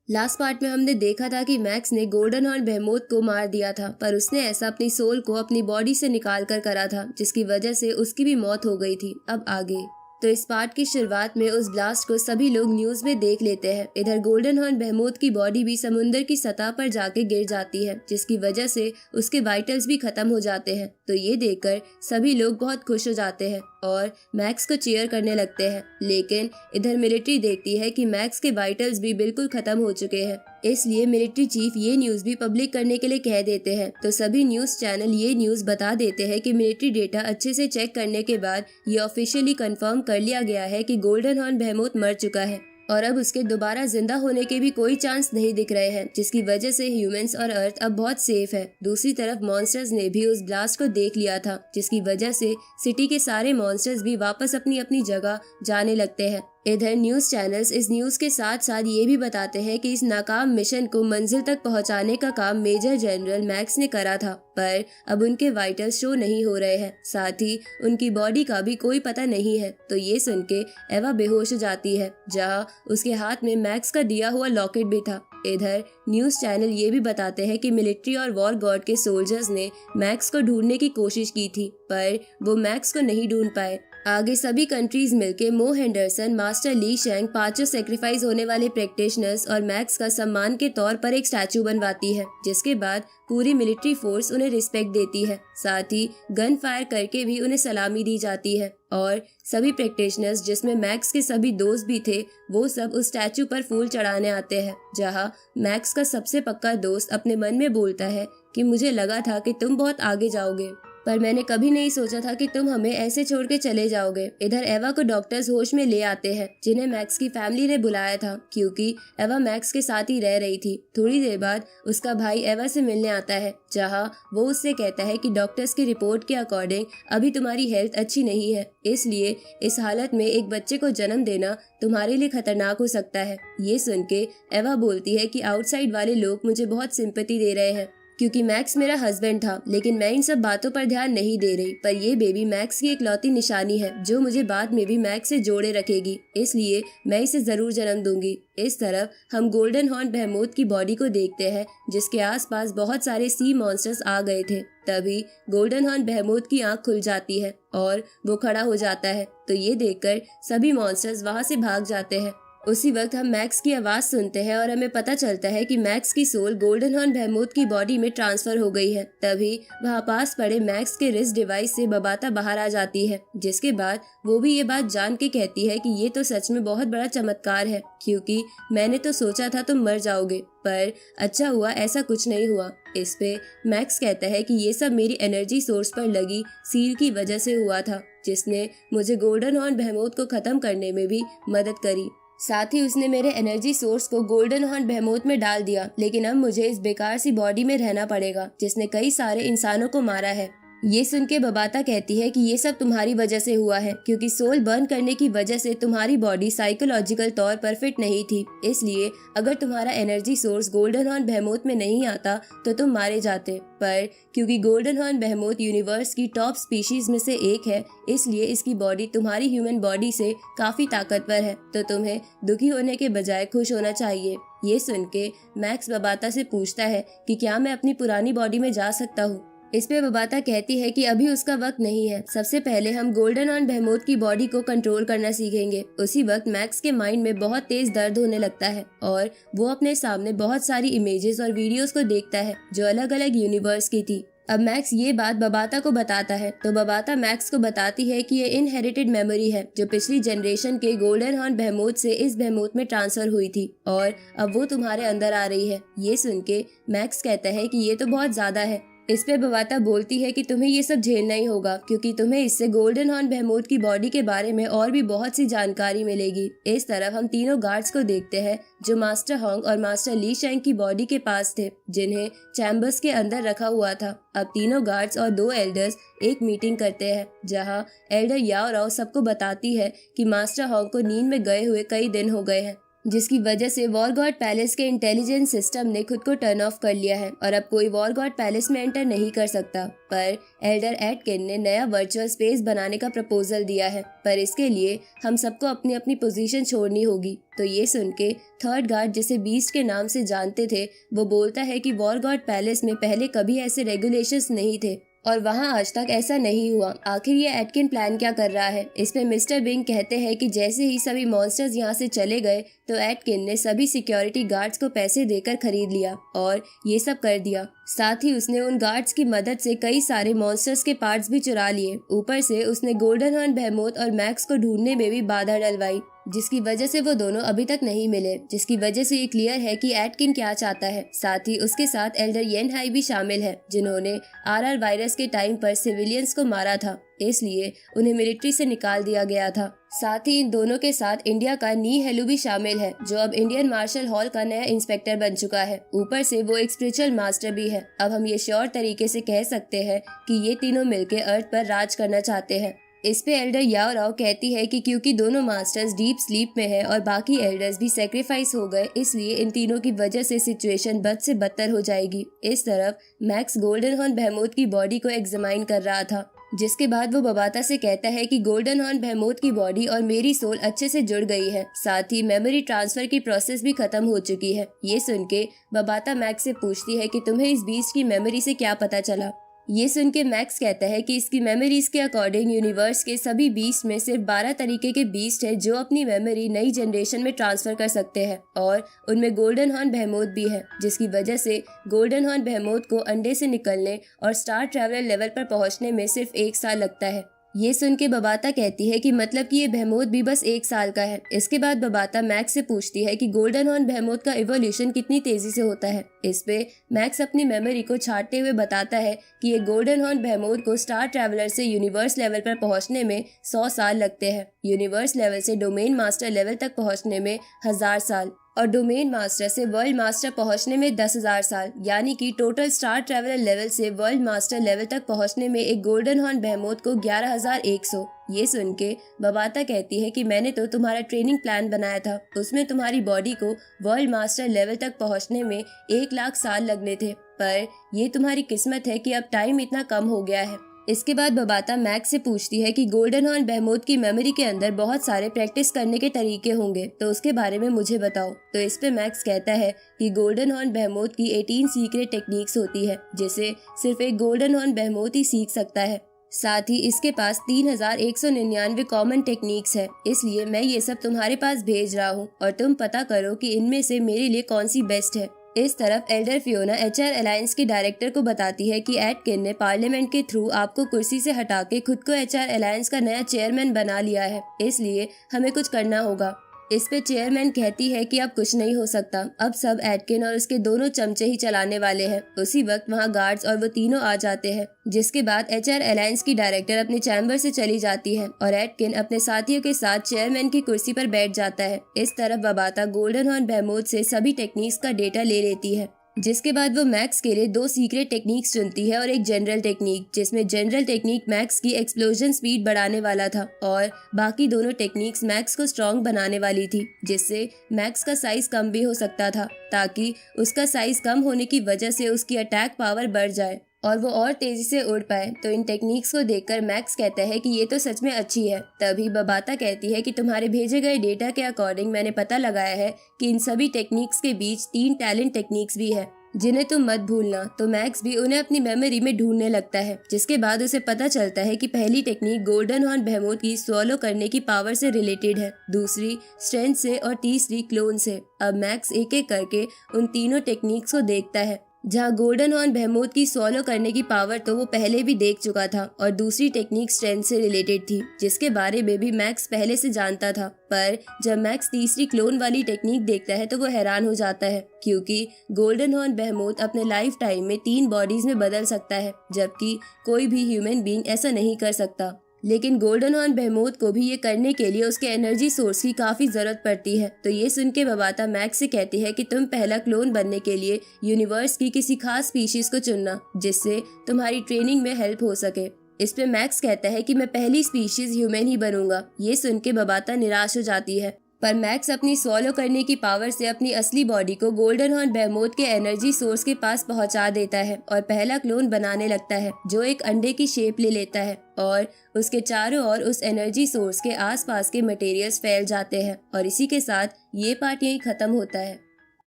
Last part में हमने देखा था कि मैक्स ने गोल्डन हॉर्न बेहेमोथ को मार दिया था, पर उसने ऐसा अपनी सोल को अपनी बॉडी से निकाल कर करा था, जिसकी वजह से उसकी भी मौत हो गई थी। अब आगे तो इस पार्ट की शुरुआत में उस ब्लास्ट को सभी लोग न्यूज में देख लेते हैं। इधर गोल्डन हॉर्न बेहेमोथ की बॉडी भी समुद्र की सतह पर जाके गिर जाती है, जिसकी वजह से उसके वाइटल्स भी खत्म हो जाते हैं। तो ये देखकर सभी लोग बहुत खुश हो जाते हैं और मैक्स को चीयर करने लगते हैं। लेकिन इधर मिलिट्री देखती है कि मैक्स के वाइटल्स भी बिल्कुल खत्म हो चुके हैं, इसलिए मिलिट्री चीफ ये न्यूज भी पब्लिक करने के लिए कह देते हैं। तो सभी न्यूज चैनल ये न्यूज बता देते हैं कि मिलिट्री डेटा अच्छे से चेक करने के बाद ये ऑफिशियली कंफर्म कर लिया गया है कि गोल्डन हॉर्न बेहेमोथ मर चुका है और अब उसके दोबारा जिंदा होने के भी कोई चांस नहीं दिख रहे हैं, जिसकी वजह से ह्यूमंस और अर्थ अब बहुत सेफ है। दूसरी तरफ मॉन्स्टर्स ने भी उस ब्लास्ट को देख लिया था, जिसकी वजह से सिटी के सारे मॉन्स्टर्स भी वापस अपनी अपनी जगह जाने लगते हैं। इधर न्यूज चैनल्स इस न्यूज के साथ साथ ये भी बताते हैं कि इस नाकाम मिशन को मंजिल तक पहुंचाने का काम मेजर जनरल मैक्स ने करा था, पर अब उनके वाइटल्स शो नहीं हो रहे हैं, साथ ही उनकी बॉडी का भी कोई पता नहीं है। तो ये सुन के एवा बेहोश हो जाती है, जहां उसके हाथ में मैक्स का दिया हुआ लॉकेट भी था। इधर न्यूज चैनल ये भी बताते हैं कि मिलिट्री और वॉर गॉड के सोल्जर्स ने मैक्स को ढूंढने की कोशिश की थी, पर वो मैक्स को नहीं ढूंढ पाए। आगे सभी कंट्रीज मिलके मो हेंडरसन, मास्टर ली शेंग, पांचों सेक्रीफाइस होने वाले प्रैक्टिशनर्स और मैक्स का सम्मान के तौर पर एक स्टैचू बनवाती है, जिसके बाद पूरी मिलिट्री फोर्स उन्हें रिस्पेक्ट देती है। साथ ही गन फायर करके भी उन्हें सलामी दी जाती है और सभी प्रैक्टिशनर्स, जिसमें मैक्स के सभी दोस्त भी थे, वो सब उस स्टैचू पर फूल चढ़ाने आते हैं। जहां मैक्स का सबसे पक्का दोस्त अपने मन में बोलता है कि मुझे लगा था कि तुम बहुत आगे जाओगे, पर मैंने कभी नहीं सोचा था कि तुम हमें ऐसे छोड़ के चले जाओगे। इधर एवा को डॉक्टर्स होश में ले आते हैं, जिन्हें मैक्स की फैमिली ने बुलाया था, क्योंकि एवा मैक्स के साथ ही रह रही थी। थोड़ी देर बाद उसका भाई एवा से मिलने आता है, जहां वो उससे कहता है कि डॉक्टर्स की रिपोर्ट के अकॉर्डिंग अभी तुम्हारी हेल्थ अच्छी नहीं है, इसलिए इस हालत में एक बच्चे को जन्म देना तुम्हारे लिए खतरनाक हो सकता है। ये सुन के एवा बोलती है कि आउटसाइड वाले लोग मुझे बहुत सिंपैथी दे रहे हैं, क्योंकि मैक्स मेरा हस्बैंड था, लेकिन मैं इन सब बातों पर ध्यान नहीं दे रही। पर ये बेबी मैक्स की इकलौती निशानी है, जो मुझे बाद में भी मैक्स से जोड़े रखेगी, इसलिए मैं इसे जरूर जन्म दूंगी। इस तरफ हम गोल्डन हॉर्न बेहेमोथ की बॉडी को देखते हैं, जिसके आसपास बहुत सारे सी मॉन्स्टर्स आ गए थे। तभी गोल्डन हॉर्न बेहेमोथ की आंख खुल जाती है और वो खड़ा हो जाता है। तो ये देखकर सभी मॉन्स्टर्स वहां से भाग जाते हैं। उसी वक्त हम मैक्स की आवाज सुनते हैं और हमें पता चलता है कि मैक्स की सोल गोल्डन हॉर्न बेहेमोथ की बॉडी में ट्रांसफर हो गई है। तभी वहाँ पास पड़े मैक्स के रिस्ट डिवाइस से बबाता बाहर आ जाती है, जिसके बाद वो भी ये बात जान के कहती है कि ये तो सच में बहुत बड़ा चमत्कार है, क्योंकि मैंने तो सोचा था तुम मर जाओगे, पर अच्छा हुआ ऐसा कुछ नहीं हुआ। इस पे मैक्स कहता है कि ये सब मेरी एनर्जी सोर्स पर लगी सील की वजह से हुआ था, जिसने मुझे गोल्डन हॉर्न बेहेमोथ को खत्म करने में भी मदद करी। साथ ही उसने मेरे एनर्जी सोर्स को गोल्डन हॉर्न बेहेमोथ में डाल दिया, लेकिन अब मुझे इस बेकार सी बॉडी में रहना पड़ेगा, जिसने कई सारे इंसानों को मारा है। ये सुन के बबाता कहती है कि ये सब तुम्हारी वजह से हुआ है, क्योंकि सोल बर्न करने की वजह से तुम्हारी बॉडी साइकोलॉजिकल तौर पर फिट नहीं थी, इसलिए अगर तुम्हारा एनर्जी सोर्स गोल्डन हॉर्न बेहेमोथ में नहीं आता तो तुम मारे जाते। पर क्योंकि गोल्डन हॉर्न बेहेमोथ यूनिवर्स की टॉप स्पीशीज में से एक है, इसलिए इसकी बॉडी तुम्हारी ह्यूमन बॉडी से काफी ताकतवर है, तो तुम्हें दुखी होने के बजाय खुश होना चाहिए। ये सुन के मैक्स बबाता से पूछता है कि क्या मैं अपनी पुरानी बॉडी में जा सकता हूँ। इस पे बबाता कहती है कि अभी उसका वक्त नहीं है, सबसे पहले हम गोल्डन हॉर्न बेहेमोथ की बॉडी को कंट्रोल करना सीखेंगे। उसी वक्त मैक्स के माइंड में बहुत तेज दर्द होने लगता है और वो अपने सामने बहुत सारी इमेजेस और वीडियोस को देखता है जो अलग अलग यूनिवर्स की थी। अब मैक्स ये बात बबाता को बताता है, तो बबाता मैक्स को बताती है कि ये इनहेरिटेड मेमोरी है, जो पिछली जनरेशन के गोल्डन हॉर्न बेहेमोथ से इस बेहेमोथ में ट्रांसफर हुई थी और अब वो तुम्हारे अंदर आ रही है। ये सुन के मैक्स कहता है कि ये तो बहुत ज्यादा है। इस पे बबाता बोलती है कि तुम्हें ये सब झेलना ही होगा, क्योंकि तुम्हें इससे गोल्डन हॉर्न बेहेमोथ की बॉडी के बारे में और भी बहुत सी जानकारी मिलेगी। इस तरफ हम तीनों गार्ड्स को देखते हैं जो मास्टर होंग और मास्टर ली शेंग की बॉडी के पास थे, जिन्हें चैम्बर्स के अंदर रखा हुआ था। अब तीनों गार्ड्स और 2 एल्डर्स एक मीटिंग करते हैं, जहां एल्डर याओ राव सबको बताती है कि मास्टर होंग को नींद में गए हुए कई दिन हो गए हैं। जिसकी वजह से वॉर गॉड पैलेस के इंटेलिजेंस सिस्टम ने खुद को टर्न ऑफ कर लिया है और अब कोई वॉर गॉड पैलेस में एंटर नहीं कर सकता। पर एल्डर एटकिन ने नया वर्चुअल स्पेस बनाने का प्रपोजल दिया है, पर इसके लिए हम सबको अपनी अपनी पोजीशन छोड़नी होगी। तो ये सुन के थर्ड गार्ड, जिसे बीस्ट के नाम से जानते थे, वो बोलता है कि वॉर गॉड पैलेस में पहले कभी ऐसे रेगुलेशंस नहीं थे और वहाँ आज तक ऐसा नहीं हुआ। आखिर ये एटकिन प्लान क्या कर रहा है? इस पे मिस्टर बिंग कहते हैं कि जैसे ही सभी मॉन्स्टर्स यहाँ से चले गए तो एटकिन ने सभी सिक्योरिटी गार्ड्स को पैसे देकर खरीद लिया और ये सब कर दिया। साथ ही उसने उन गार्ड्स की मदद से कई सारे मॉन्स्टर्स के पार्ट्स भी चुरा लिए। ऊपर से उसने गोल्डन हॉर्न बेहेमोथ और मैक्स को ढूंढने में भी बाधा डलवाई, जिसकी वजह से वो दोनों अभी तक नहीं मिले, जिसकी वजह से ये क्लियर है कि एटकिन क्या चाहता है। साथ ही उसके साथ एल्डर येन हाई भी शामिल है, जिन्होंने आरआर वायरस के टाइम पर सिविलियंस को मारा था, इसलिए उन्हें मिलिट्री से निकाल दिया गया था। साथ ही इन दोनों के साथ इंडिया का नी हेलू भी शामिल है, जो अब इंडियन मार्शल हॉल का नया इंस्पेक्टर बन चुका है। ऊपर से वो एक स्पिरिचुअल मास्टर भी है। अब हम ये श्योर तरीके से कह सकते हैं कि ये तीनों मिलकर अर्थ पर राज करना चाहते हैं। इस पे एल्डर याओ राव कहती है कि क्योंकि दोनों मास्टर्स डीप स्लीप में है और बाकी एल्डर्स भी सेक्रीफाइस हो गए, इसलिए इन तीनों की वजह से सिचुएशन बद से बदतर हो जाएगी। इस तरफ मैक्स गोल्डन हॉर्न बेहेमोथ की बॉडी को एग्जामाइन कर रहा था, जिसके बाद वो बबाता से कहता है कि गोल्डन हॉर्न बेहेमोथ की बॉडी और मेरी सोल अच्छे से जुड़ गई है। साथ ही मेमोरी ट्रांसफर की प्रोसेस भी खत्म हो चुकी है। ये सुन के बबाता मैक्स से पूछती है कि तुम्हें इस बीस्ट की मेमोरी से क्या पता चला। ये सुन के मैक्स कहता है कि इसकी मेमोरीज के अकॉर्डिंग यूनिवर्स के सभी बीस्ट में सिर्फ 12 तरीके के बीस्ट है जो अपनी मेमोरी नई जनरेशन में ट्रांसफर कर सकते हैं और उनमें गोल्डन हॉर्न बेहेमोथ भी है, जिसकी वजह से गोल्डन हॉर्न बेहेमोथ को अंडे से निकलने और स्टार ट्रैवलर लेवल पर पहुंचने में सिर्फ 1 साल लगता है। ये सुन के बबाता कहती है कि मतलब कि ये बेहेमोथ भी बस 1 साल का है। इसके बाद बबाता मैक्स से पूछती है कि गोल्डन हॉर्न बेहेमोथ का इवोल्यूशन कितनी तेजी से होता है। इस पे मैक्स अपनी मेमोरी को छाटते हुए बताता है कि ये गोल्डन हॉर्न बेहेमोथ को स्टार ट्रैवलर से यूनिवर्स लेवल पर पहुंचने में 100 साल लगते हैं, यूनिवर्स लेवल से डोमेन मास्टर लेवल तक पहुंचने में 1000 साल और डोमेन मास्टर से वर्ल्ड मास्टर पहुंचने में 10,000 साल, यानी कि टोटल स्टार ट्रैवलर लेवल से वर्ल्ड मास्टर लेवल तक पहुंचने में एक गोल्डन हॉर्न बेहेमोथ को 11,100। ये सुन के बबाता कहती है कि मैंने तो तुम्हारा ट्रेनिंग प्लान बनाया था, उसमें तुम्हारी बॉडी को वर्ल्ड मास्टर लेवल तक पहुंचने में 1 लाख साल लगने थे, पर ये तुम्हारी किस्मत है कि अब टाइम इतना कम हो गया है। इसके बाद बबाता मैक्स से पूछती है कि गोल्डन हॉर्न बेहेमोथ की मेमोरी के अंदर बहुत सारे प्रैक्टिस करने के तरीके होंगे, तो उसके बारे में मुझे बताओ। तो इस पे मैक्स कहता है कि गोल्डन हॉर्न बेहेमोथ की 18 सीक्रेट टेक्निक्स होती है, जिसे सिर्फ एक गोल्डन हॉर्न बेहेमोथ ही सीख सकता है। साथ ही इसके पास 3199 कॉमन टेक्निक्स है, इसलिए मैं ये सब तुम्हारे पास भेज रहा हूँ और तुम पता करो कि इनमें से मेरे लिए कौन सी बेस्ट है। इस तरफ एल्डर फियोना एचआर अलायंस के डायरेक्टर को बताती है कि एटकिन ने पार्लियामेंट के थ्रू आपको कुर्सी से हटा के खुद को एचआर अलायंस का नया चेयरमैन बना लिया है, इसलिए हमें कुछ करना होगा। इस पे चेयरमैन कहती है कि अब कुछ नहीं हो सकता, अब सब एटकिन और उसके दोनों चमचे ही चलाने वाले हैं। उसी वक्त वहाँ गार्ड्स और वो तीनों आ जाते हैं, जिसके बाद एचआर अलायंस की डायरेक्टर अपने चैम्बर से चली जाती है और एटकिन अपने साथियों के साथ चेयरमैन की कुर्सी पर बैठ जाता है। इस तरफ बबाता गोल्डन हॉर्न बेहेमोथ से सभी टेक्निक्स का डेटा ले लेती है, जिसके बाद वो मैक्स के लिए 2 सीक्रेट टेक्निक्स चुनती है और एक जनरल टेक्निक, जिसमें जनरल टेक्निक मैक्स की एक्सप्लोजन स्पीड बढ़ाने वाला था और बाकी दोनों टेक्निक्स मैक्स को स्ट्रॉन्ग बनाने वाली थी, जिससे मैक्स का साइज कम भी हो सकता था, ताकि उसका साइज कम होने की वजह से उसकी अटैक पावर बढ़ जाए और वो और तेजी से उड़ पाए। तो इन टेक्निक्स को देखकर मैक्स कहता है कि ये तो सच में अच्छी है। तभी बबाता कहती है कि तुम्हारे भेजे गए डेटा के अकॉर्डिंग मैंने पता लगाया है कि इन सभी टेक्निक्स के बीच 3 टैलेंट टेक्निक्स भी है, जिन्हें तुम मत भूलना। तो मैक्स भी उन्हें अपनी मेमोरी में ढूंढने लगता है, जिसके बाद उसे पता चलता है कि पहली टेक्निक गोल्डन हॉर्न बेहेमोथ की स्वॉलो करने की पावर से रिलेटेड है, दूसरी स्ट्रेंथ से और तीसरी क्लोन से। अब मैक्स एक एक करके उन तीनों टेक्निक्स को देखता है, जहाँ गोल्डन हॉर्न बेहेमोथ की स्वॉलो करने की पावर तो वो पहले भी देख चुका था और दूसरी टेक्निक स्ट्रेंथ से रिलेटेड थी, जिसके बारे में भी मैक्स पहले से जानता था। पर जब मैक्स तीसरी क्लोन वाली टेक्निक देखता है तो वो हैरान हो जाता है, क्योंकि गोल्डन हॉर्न बेहेमोथ अपने लाइफ टाइम में 3 बॉडीज में बदल सकता है, जबकि कोई भी ह्यूमन बीइंग ऐसा नहीं कर सकता। लेकिन गोल्डन हॉर्न बेहेमोथ को भी ये करने के लिए उसके एनर्जी सोर्स की काफी जरूरत पड़ती है। तो ये सुन के बबाता मैक्स से कहती है कि तुम पहला क्लोन बनने के लिए यूनिवर्स की किसी खास स्पीशीज को चुनना, जिससे तुम्हारी ट्रेनिंग में हेल्प हो सके। इस पे मैक्स कहता है कि मैं पहली स्पीशीज ह्यूमन ही बनूंगा। ये सुन के बबाता निराश हो जाती है पर मैक्स अपनी स्वॉलो करने की पावर से अपनी असली बॉडी को गोल्डन हॉर्न बेहेमोथ के एनर्जी सोर्स के पास पहुंचा देता है और पहला क्लोन बनाने लगता है जो एक अंडे की शेप ले लेता है और उसके चारों ओर उस एनर्जी सोर्स के आसपास के मटेरियल्स फैल जाते हैं और इसी के साथ ये पार्ट यहीं खत्म होता है।